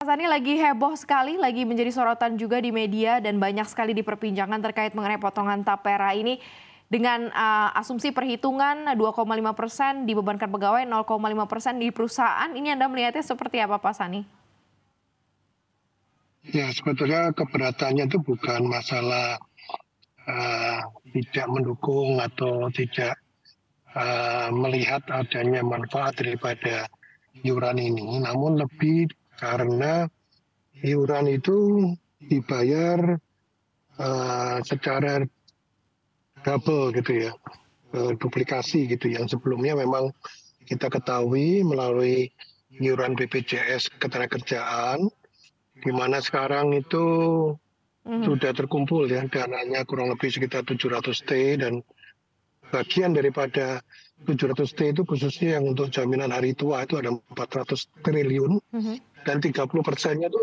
Sani, lagi heboh sekali, lagi menjadi sorotan juga di media dan banyak sekali diperbincangkan terkait mengenai potongan tapera ini dengan asumsi perhitungan 2,5% dibebankan pegawai, 0,5% di perusahaan. Ini Anda melihatnya seperti apa, Pak Sani? Ya, sebetulnya keberatannya itu bukan masalah tidak mendukung atau tidak melihat adanya manfaat daripada iuran ini, namun lebih karena iuran itu dibayar secara double gitu ya, duplikasi gitu. Yang sebelumnya memang kita ketahui melalui iuran BPJS Ketenagakerjaan, di mana sekarang itu sudah terkumpul ya dananya kurang lebih sekitar 700T, dan bagian daripada 700T itu khususnya yang untuk jaminan hari tua itu ada 400 triliun, dan 30%-nya itu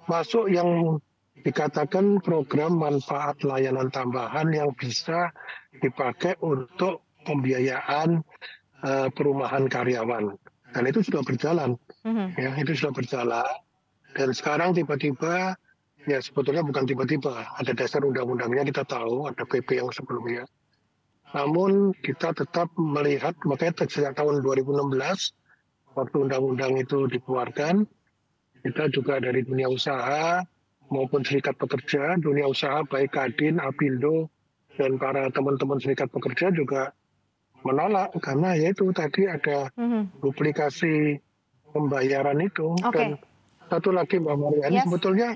masuk yang dikatakan program manfaat layanan tambahan yang bisa dipakai untuk pembiayaan perumahan karyawan. Dan itu sudah berjalan, ya itu sudah berjalan. Dan sekarang tiba-tiba, ya sebetulnya bukan tiba-tiba, ada dasar undang-undangnya kita tahu, ada PP yang sebelumnya. Namun kita tetap melihat, makanya sejak tahun 2016, waktu undang-undang itu dikeluarkan, kita juga dari dunia usaha maupun serikat pekerja, dunia usaha baik Kadin, Apindo, dan para teman-teman serikat pekerja juga menolak, karena yaitu tadi ada duplikasi pembayaran itu. Dan satu lagi Mbak Mariani, sebetulnya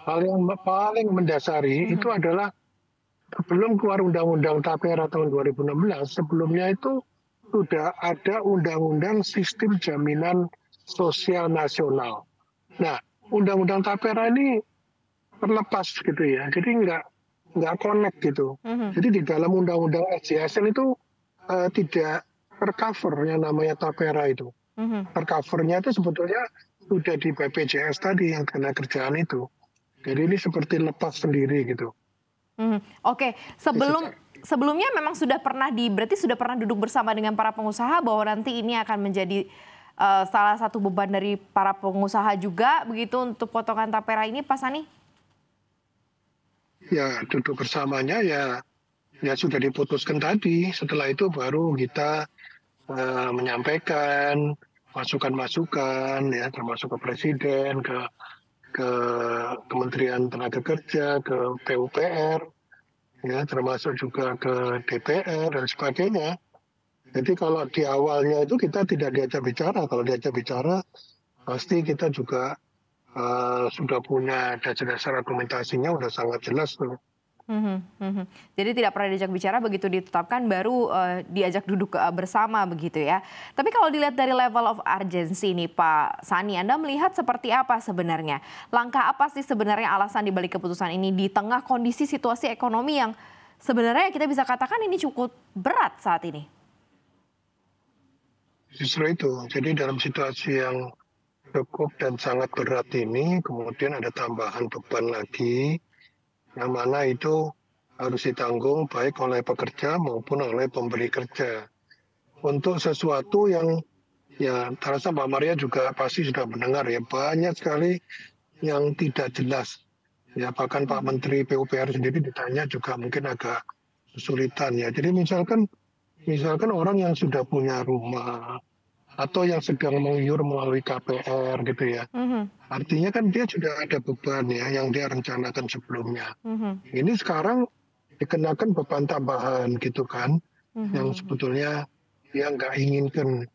hal yang paling mendasari itu adalah sebelum keluar Undang-Undang Tapera tahun 2016, sebelumnya itu sudah ada Undang-Undang Sistem Jaminan Sosial Nasional. Nah, Undang-Undang Tapera ini terlepas gitu ya, jadi nggak connect gitu. Jadi di dalam Undang-Undang SJSN itu tidak tercover yang namanya Tapera itu. Tercovernya itu sebetulnya sudah di BPJS tadi yang Ketenagakerjaan itu. Jadi ini seperti lepas sendiri gitu. Oke, sebelumnya memang berarti sudah pernah duduk bersama dengan para pengusaha bahwa nanti ini akan menjadi salah satu beban dari para pengusaha juga begitu untuk potongan tapera ini, Pak Sani? Ya, duduk bersamanya ya sudah diputuskan tadi. Setelah itu baru kita menyampaikan masukan-masukan ya, termasuk ke Presiden, ke Kementerian Tenaga Kerja, ke PUPR, ya, termasuk juga ke DPR dan sebagainya. Jadi kalau di awalnya itu kita tidak diajak bicara, kalau diajak bicara pasti kita juga sudah punya dasar-dasar argumentasinya, udah sangat jelas tuh. Jadi tidak pernah diajak bicara, begitu ditetapkan baru diajak duduk bersama begitu ya. Tapi kalau dilihat dari level of urgency nih Pak Sani, Anda melihat seperti apa sebenarnya? Langkah apa sih sebenarnya alasan dibalik keputusan ini di tengah kondisi situasi ekonomi yang sebenarnya kita bisa katakan ini cukup berat saat ini? Justru itu, jadi dalam situasi yang cukup dan sangat berat ini, kemudian ada tambahan beban lagi, yang mana itu harus ditanggung baik oleh pekerja maupun oleh pemberi kerja. Untuk sesuatu yang ya terasa Mbak Maria juga pasti sudah mendengar ya, banyak sekali yang tidak jelas. Ya bahkan Pak Menteri PUPR sendiri ditanya juga mungkin agak kesulitan ya. Jadi misalkan orang yang sudah punya rumah atau yang sedang mengiur melalui KPR gitu ya. Artinya kan dia sudah ada beban ya yang dia rencanakan sebelumnya. Ini sekarang dikenakan beban tambahan gitu kan, yang sebetulnya dia nggak inginkan.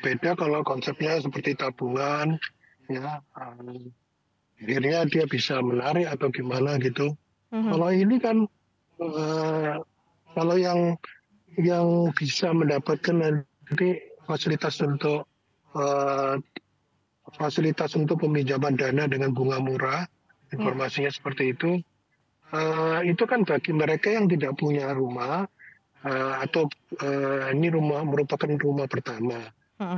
Beda kalau konsepnya seperti tabungan, ya akhirnya dia bisa menarik atau gimana gitu. Kalau ini kan kalau yang bisa mendapatkan nanti fasilitas untuk peminjaman dana dengan bunga murah, informasinya seperti itu kan bagi mereka yang tidak punya rumah atau ini merupakan rumah pertama.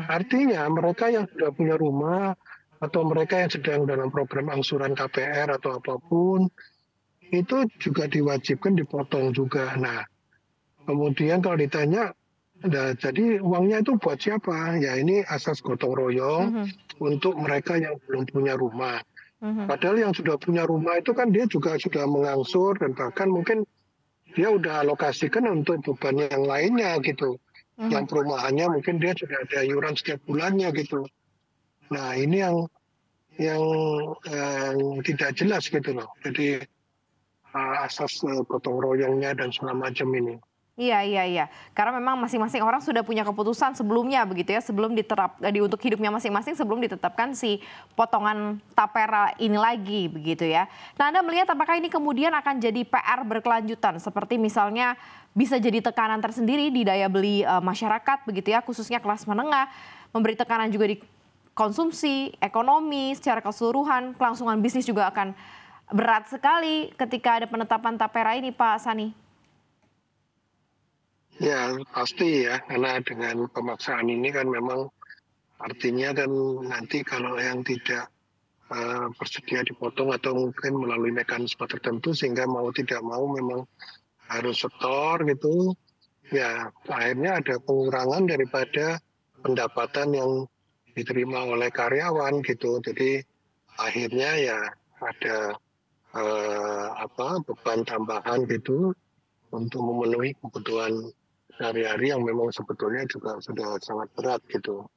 Artinya mereka yang sudah punya rumah atau mereka yang sedang dalam program angsuran KPR atau apapun itu juga diwajibkan dipotong juga. Nah, kemudian kalau ditanya Nah, jadi uangnya itu buat siapa? Ya ini asas gotong royong Mhm, untuk mereka yang belum punya rumah. mhm, Padahal yang sudah punya rumah itu kan dia juga sudah mengangsur dan bahkan mungkin dia udah alokasikan untuk beban yang lainnya gitu. mhm. Yang perumahannya mungkin dia sudah ada iuran setiap bulannya gitu. Nah ini yang tidak jelas gitu loh. Jadi asas gotong royongnya dan segala macam ini. Iya, iya, iya. Karena memang masing-masing orang sudah punya keputusan sebelumnya begitu ya, sebelum untuk hidupnya masing-masing sebelum ditetapkan si potongan tapera ini lagi begitu ya. Nah, Anda melihat apakah ini kemudian akan jadi PR berkelanjutan seperti misalnya bisa jadi tekanan tersendiri di daya beli masyarakat begitu ya, khususnya kelas menengah, memberi tekanan juga di konsumsi, ekonomi secara keseluruhan, kelangsungan bisnis juga akan berat sekali ketika ada penetapan tapera ini Pak Sani. Ya pasti ya, karena dengan pemaksaan ini kan memang artinya kan nanti kalau yang tidak bersedia dipotong atau mungkin melalui mekanisme tertentu sehingga mau tidak mau memang harus setor gitu, ya akhirnya ada pengurangan daripada pendapatan yang diterima oleh karyawan gitu. Jadi akhirnya ya ada beban tambahan gitu untuk memenuhi kebutuhan sehari-hari yang memang sebetulnya juga sudah sangat berat gitu.